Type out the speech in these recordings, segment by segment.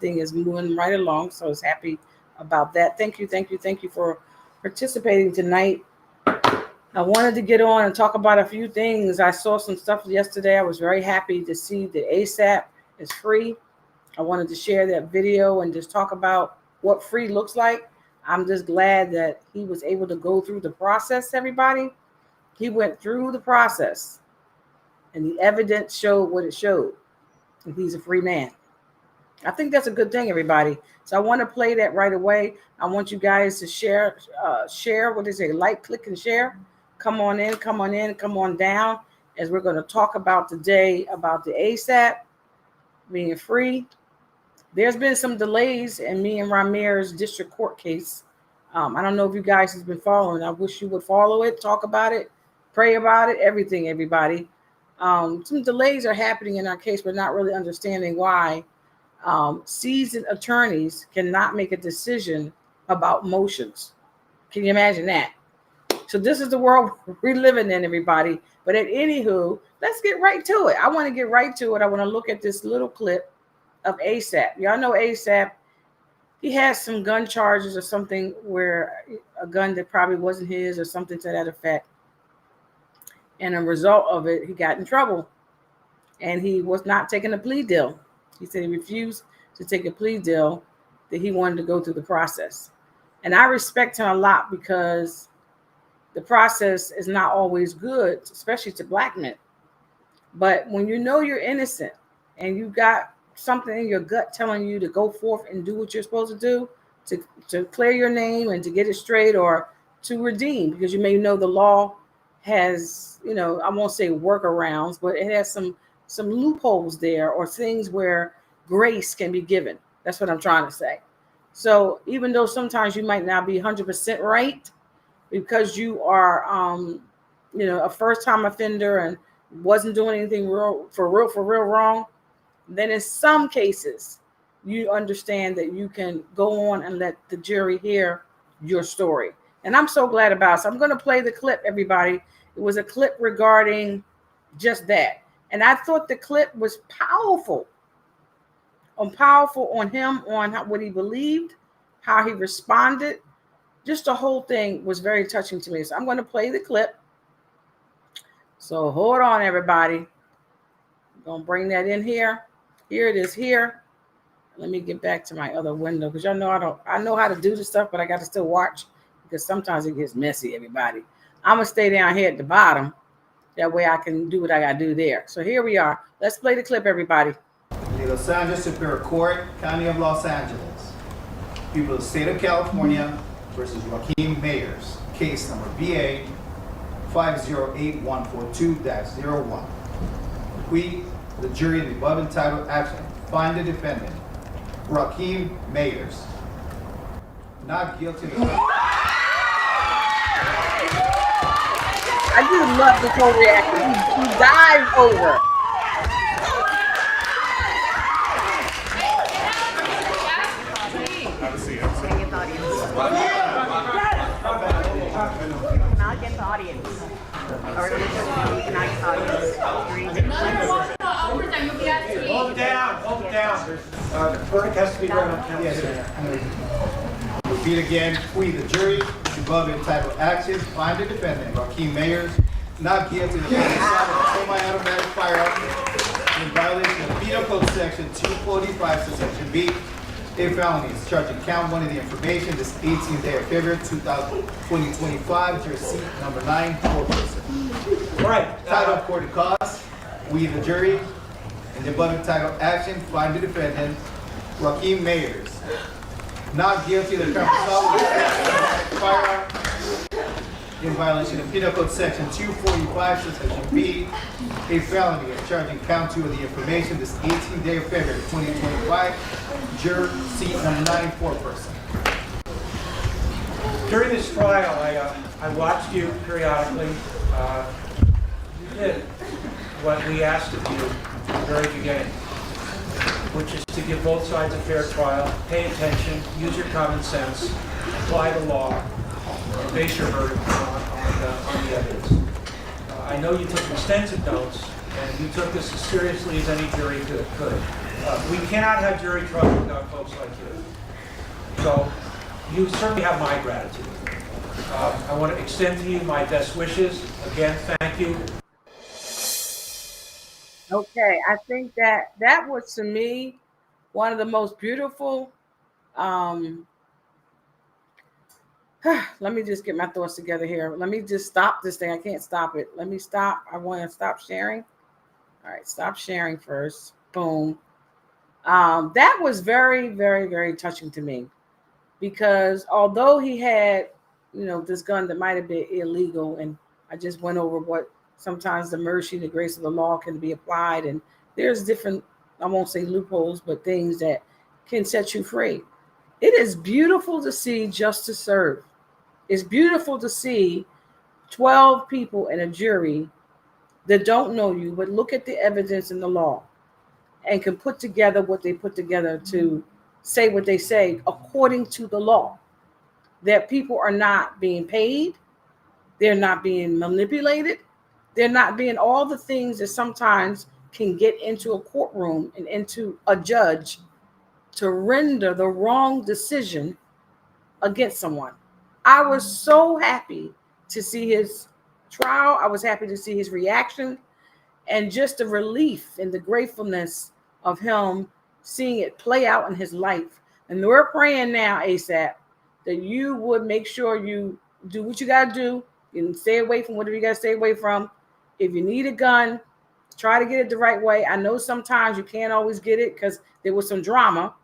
everything is moving right along. So I was happy about that. Thank you for participating tonight. I wanted to get on and talk about a few things. I saw some stuff yesterday. I was very happy to see that ASAP is free. I wanted to share that video and just talk about what free looks like. I'm just glad that he was able to go through the process, everybody. He went through the process and the evidence showed what it showed. And he's a free man. I think that's a good thing, everybody. So I want to play that right away. I want you guys to share. What is it? Like, click, and share. Come on in, come on in, come on down. As we're going to talk about today about the ASAP being free. There's been some delays in me and Rymir's district court case. I don't know if you guys have been following. I wish you would follow it, talk about it, pray about it, everything, everybody. Some delays are happening in our case. We're not really understanding why. Seasoned attorneys cannot make a decision about motions. Can you imagine that? So this is the world we're living in, everybody. But at anywho, let's get right to it. I want to get right to it. I want to look at this little clip of ASAP. Y'all know ASAP. He has some gun charges or something where a gun that probably wasn't his or something to that effect. And a result of it, he got in trouble. And he was not taking a plea deal. He said he refused to take a plea deal, that he wanted to go through the process. And I respect him a lot because the process is not always good, especially to black men. But when you know you're innocent and you got something in your gut telling you to go forth and do what you're supposed to do, to clear your name and to get it straight, or to redeem, because you may know the law has, I won't say workarounds, but it has some loopholes there, or things where grace can be given. That's what I'm trying to say. So even though sometimes you might not be 100% right, because you are, a first-time offender and wasn't doing anything for real wrong, then in some cases, you understand that you can go on and let the jury hear your story. And I'm so glad about it. So I'm going to play the clip, everybody. It was a clip regarding just that. And I thought the clip was powerful on him, on what he believed, how he responded. Just the whole thing was very touching to me. So I'm going to play the clip. So hold on, everybody. I'm going to bring that in here. Here it is here. Let me get back to my other window, because y'all know I know how to do this stuff, but I got to still watch because sometimes it gets messy, everybody. I'm going to stay down here at the bottom. That way I can do what I got to do there. So here we are. Let's play the clip, everybody. The Los Angeles Superior Court, County of Los Angeles. People of the State of California versus Joaquin Mayers. Case number BA 508142-01. We, the jury in the above entitled action, find the defendant, Joaquin Mayers, not guilty of... I do love this whole reaction. He dives over. Not against the audience. Or you cannot get the audience. Hold down. The verdict has to be run on count. Yes, sir. Repeat again. We, the jury, the above entitled action, find the defendant, Joaquin Mayers, not guilty of the semi-automatic firearm in violation of Penal Code Section 245, Section B, a felony is charging count one of the information this 18th day of February 2025, jury seat number 9, 4-person. All right. Title of court and cause. We, the jury, in the above entitled action, find the defendant, Joaquin Mayers, not guilty of the crime of assault with a firearm in violation of Penal Code Section 245, Section B, a felony of charging count 2 of the information this 18th day of February 2025, juror seat number 9, 4-person. During this trial, I watched you periodically. You did what we asked of you at the very beginning, which is to give both sides a fair trial, pay attention, use your common sense, apply the law, and base your verdict on the evidence. I know you took extensive notes, and you took this as seriously as any jury could. We cannot have jury trials without folks like you. So you certainly have my gratitude. I want to extend to you my best wishes. Again, thank you. Okay, I think that was to me one of the most beautiful. Um, let me just get my thoughts together here. Let me just stop this thing. I can't stop it. Let me stop. I want to stop sharing. All right, stop sharing first. Boom. That was very, very, very touching to me because although he had, this gun that might have been illegal, and I just went over what sometimes the mercy and the grace of the law can be applied, and there's different, I won't say loopholes, but things that can set you free. It is beautiful to see justice served. It's beautiful to see 12 people in a jury that don't know you, but look at the evidence in the law and can put together what they put together to say what they say according to the law. That people are not being paid, they're not being manipulated, they're not being all the things that sometimes can get into a courtroom and into a judge to render the wrong decision against someone. I was so happy to see his trial. I was happy to see his reaction and just the relief and the gratefulness of him seeing it play out in his life. And we're praying now, ASAP, that you would make sure you do what you got to do and stay away from whatever you got to stay away from. If you need a gun, try to get it the right way. I know sometimes you can't always get it because there was some drama.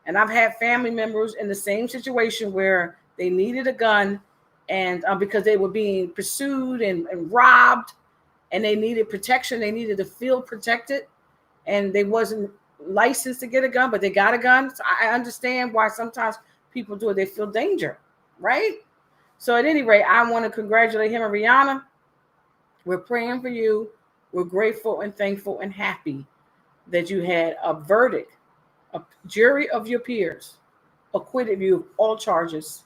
And I've had family members in the same situation where they needed a gun and because they were being pursued and robbed and they needed protection. They needed to feel protected and they wasn't licensed to get a gun, but they got a gun. So I understand why sometimes people do it. They feel danger, right? So at any rate, I want to congratulate him and Rihanna. We're praying for you. We're grateful and thankful and happy that you had a verdict. A jury of your peers acquitted you of all charges.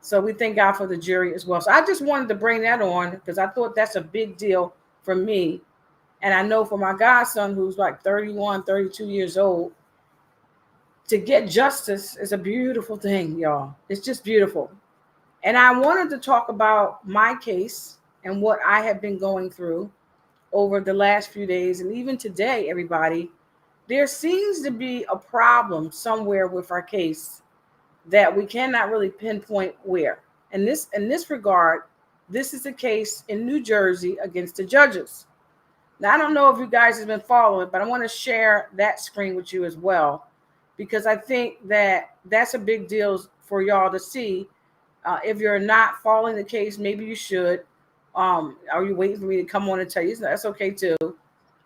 So we thank God for the jury as well. So I just wanted to bring that on because I thought that's a big deal for me. And I know for my godson, who's like 31, 32 years old, to get justice is a beautiful thing, y'all. It's just beautiful. And I wanted to talk about my case and what I have been going through over the last few days. And even today, everybody, there seems to be a problem somewhere with our case that we cannot really pinpoint where. In this regard, this is a case in New Jersey against the judges. Now, I don't know if you guys have been following, but I want to share that screen with you as well, because I think that that's a big deal for y'all to see. If you're not following the case, maybe you should. Are you waiting for me to come on and tell you? That's okay too.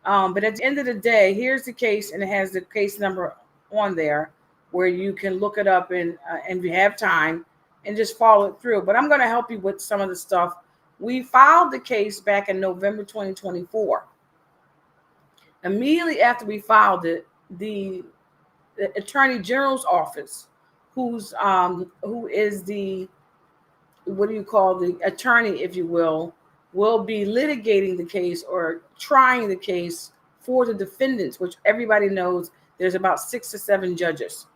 But at the end of the day, here's the case, and it has the case number on there where you can look it up and if you have time and just follow it through. But I'm going to help you with some of the stuff. We filed the case back in November 2024. Immediately after we filed it, the Attorney General's office, who is the, what do you call, the attorney, if you will be litigating the case or trying the case for the defendants, which everybody knows there's about 6 to 7 judges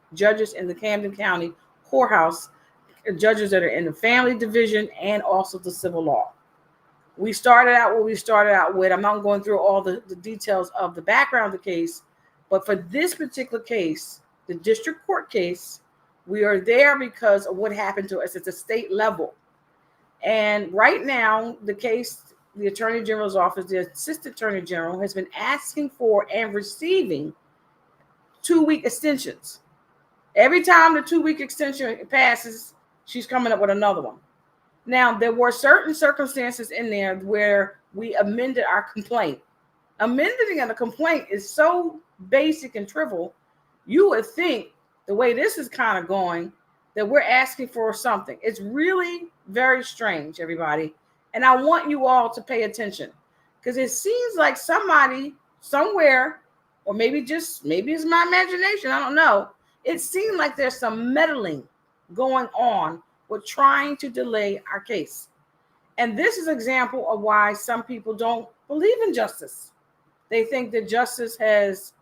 in the Camden County courthouse, judges that are in the family division and also the civil law. We started out what we started out with. I'm not going through all the details of the background of the case, but for this particular case, the district court case, we are there because of what happened to us at the state level. And right now, the case, the Attorney General's office, the Assistant Attorney General, has been asking for and receiving 2-week extensions. Every time the 2-week extension passes, she's coming up with another one. Now, there were certain circumstances in there where we amended our complaint. Amending a complaint is so basic and trivial. You would think the way this is kind of going that we're asking for something. It's really very strange, everybody. And I want you all to pay attention because it seems like somebody somewhere, or maybe it's my imagination, I don't know. It seemed like there's some meddling going on with trying to delay our case. And this is an example of why some people don't believe in justice. They think that justice has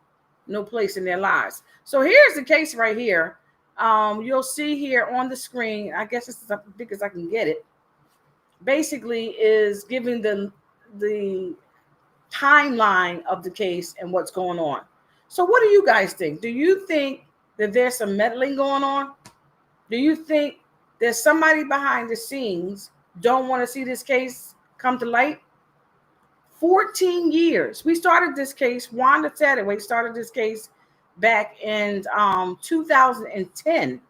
no place in their lives. So here's the case right here. You'll see here on the screen, I guess it's as big as I can get it, basically is giving the timeline of the case and what's going on. So what do you guys think? Do you think that there's some meddling going on? Do you think there's somebody behind the scenes don't want to see this case come to light? 14 years. We started this case, Wanda Satterway started this case back in 2010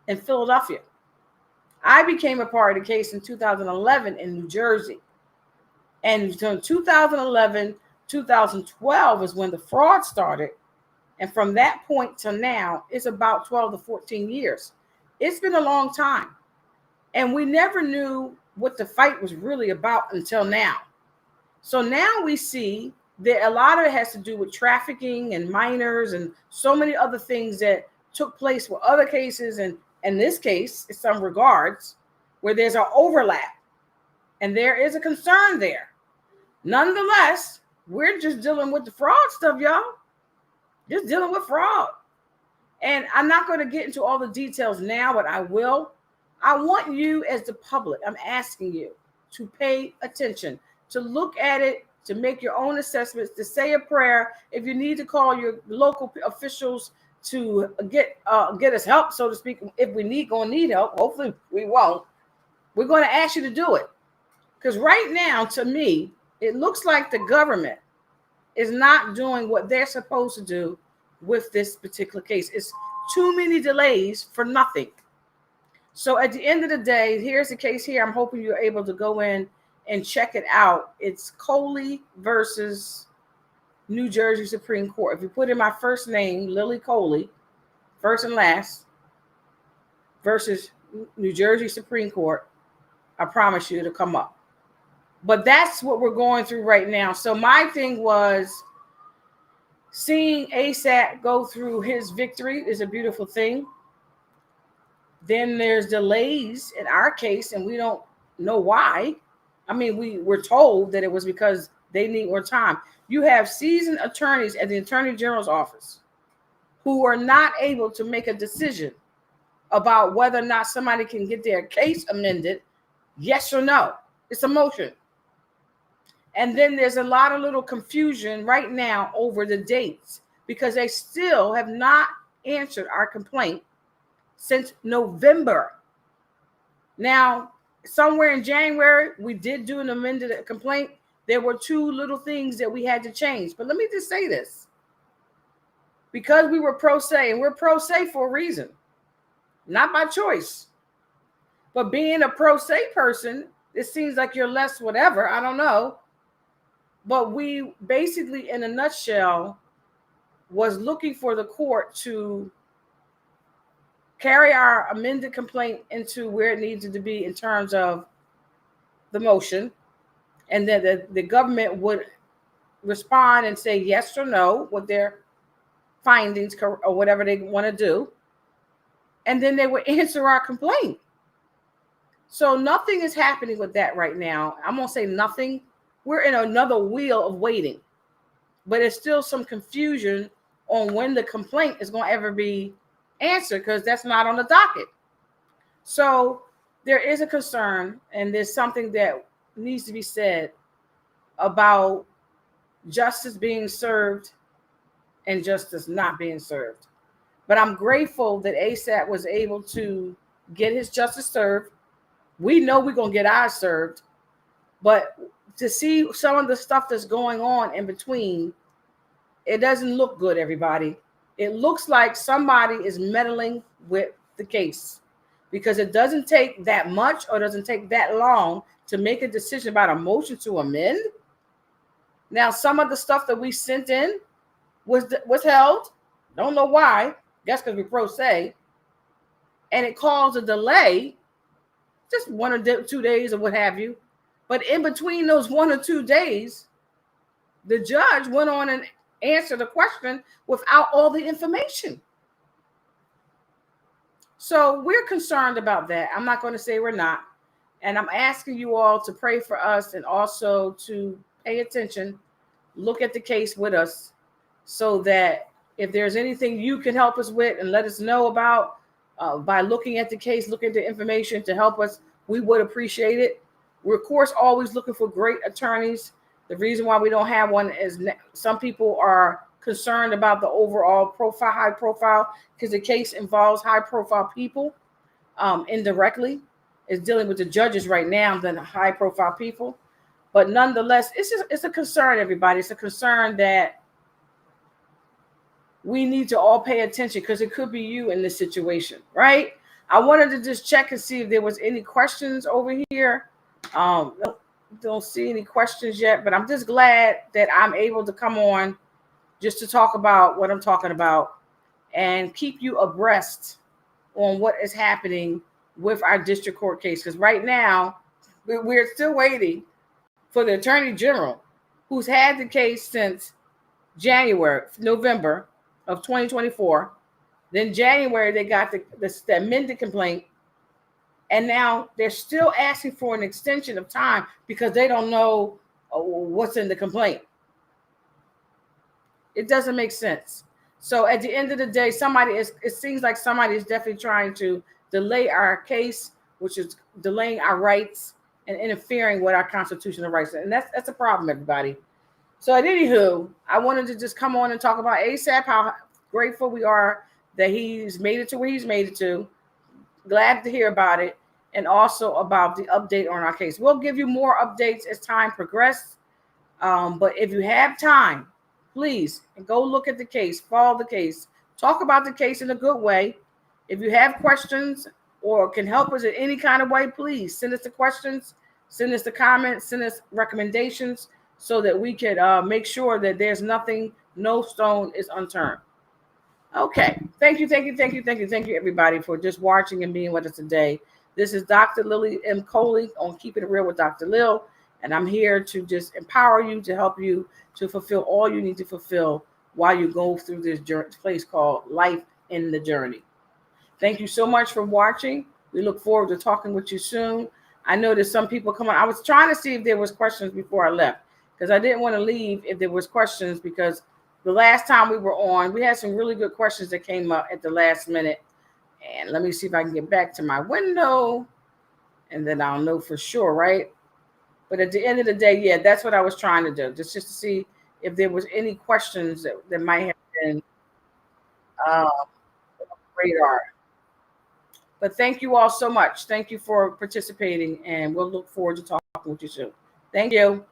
in Philadelphia. I became a part of the case in 2011 in New Jersey. And from 2011, 2012 is when the fraud started. And from that point to now, it's about 12 to 14 years. It's been a long time. And we never knew what the fight was really about until now. So now we see that a lot of it has to do with trafficking and minors and so many other things that took place with other cases. And in this case, in some regards, where there's an overlap. And there is a concern there. Nonetheless, we're just dealing with the fraud stuff, y'all. Just dealing with fraud. And I'm not going to get into all the details now, but I will. I want you as the public, I'm asking you to pay attention, to look at it, to make your own assessments, to say a prayer. If you need to call your local officials to get us help, so to speak, if we gonna need help, hopefully we won't. We're going to ask you to do it. Because right now, to me, it looks like the government is not doing what they're supposed to do with this particular case. It's too many delays for nothing. So at the end of the day, here's the case here. I'm hoping you're able to go in and check it out. It's Coley versus New Jersey Supreme Court. If you put in my first name, Lily Coley, first and last, versus New Jersey Supreme Court, I promise you it'll come up. But that's what we're going through right now. So my thing was seeing ASAP go through his victory is a beautiful thing. Then there's delays in our case, and we don't know why. I mean, we were told that it was because they need more time. You have seasoned attorneys at the Attorney General's office who are not able to make a decision about whether or not somebody can get their case amended, yes or no. It's a motion. And then there's a lot of little confusion right now over the dates because they still have not answered our complaint since November. Now, somewhere in January, we did do an amended complaint. There were two little things that we had to change. But let me just say this. Because we were pro se, and we're pro se for a reason, not by choice. But being a pro se person, it seems like you're less whatever. I don't know. But we basically, in a nutshell, was looking for the court to carry our amended complaint into where it needed to be in terms of the motion. And then the government would respond and say yes or no with their findings or whatever they want to do. And then they would answer our complaint. So nothing is happening with that right now. I'm going to say nothing. We're in another wheel of waiting. But it's still some confusion on when the complaint is going to ever be answered because that's not on the docket. So there is a concern, and there's something that needs to be said about justice being served and justice not being served. But I'm grateful that ASAP was able to get his justice served. We know we're going to get ours served. But to see some of the stuff that's going on in between, it doesn't look good, everybody. It looks like somebody is meddling with the case because it doesn't take that much or doesn't take that long to make a decision about a motion to amend. Now, some of the stuff that we sent in was held. Don't know why. Guess because we're pro se. And it caused a delay, just 1 or 2 days or what have you. But in between those 1 or 2 days, the judge went on and answered the question without all the information. So we're concerned about that. I'm not going to say we're not. And I'm asking you all to pray for us and also to pay attention, look at the case with us so that If there's anything you can help us with and let us know about by looking at the case, looking at the information to help us, we would appreciate it. We're, of course, always looking for great attorneys. The reason why we don't have one is some people are concerned about the overall profile, high profile, because the case involves high profile people indirectly. It's dealing with the judges right now than high profile people. But nonetheless, it's a concern, everybody. It's a concern that we need to all pay attention because it could be you in this situation, right? I wanted to just check and see if there was any questions over here. Don't see any questions yet, but I'm just glad that I'm able to come on just to talk about what I'm talking about and keep you abreast on what is happening with our district court case. Because right now, we're still waiting for the Attorney General, who's had the case since November of 2024. Then January, they got the amended complaint. And now they're still asking for an extension of time because they don't know what's in the complaint. It doesn't make sense. So at the end of the day, it seems like somebody is definitely trying to delay our case, which is delaying our rights and interfering with our constitutional rights. And that's a problem, everybody. So at anywho, I wanted to just come on and talk about ASAP, how grateful we are that he's made it to where he's made it to. Glad to hear about it. And also about the update on our case. We'll give you more updates as time progresses. But if you have time, please go look at the case, follow the case, talk about the case in a good way. If you have questions or can help us in any kind of way, please send us the questions, send us the comments, send us recommendations so that we can make sure that there's nothing, no stone is unturned. Okay. Thank you, everybody, for just watching and being with us today. This is Dr. Lily M. Coley on Keeping It Real with Dr. Lil, and I'm here to just empower you, to help you to fulfill all you need to fulfill while you go through this place called life in the journey. Thank you so much for watching. We look forward to talking with you soon. I know there's some people coming. I was trying to see if there was questions before I left because I didn't want to leave if there was questions, because the last time we were on, we had some really good questions that came up at the last minute. And let me see if I can get back to my window and then I'll know for sure, right? But at the end of the day, yeah, that's what I was trying to do. Just to see if there was any questions that might have been on the radar. But thank you all so much. Thank you for participating, and we'll look forward to talking with you soon. Thank you.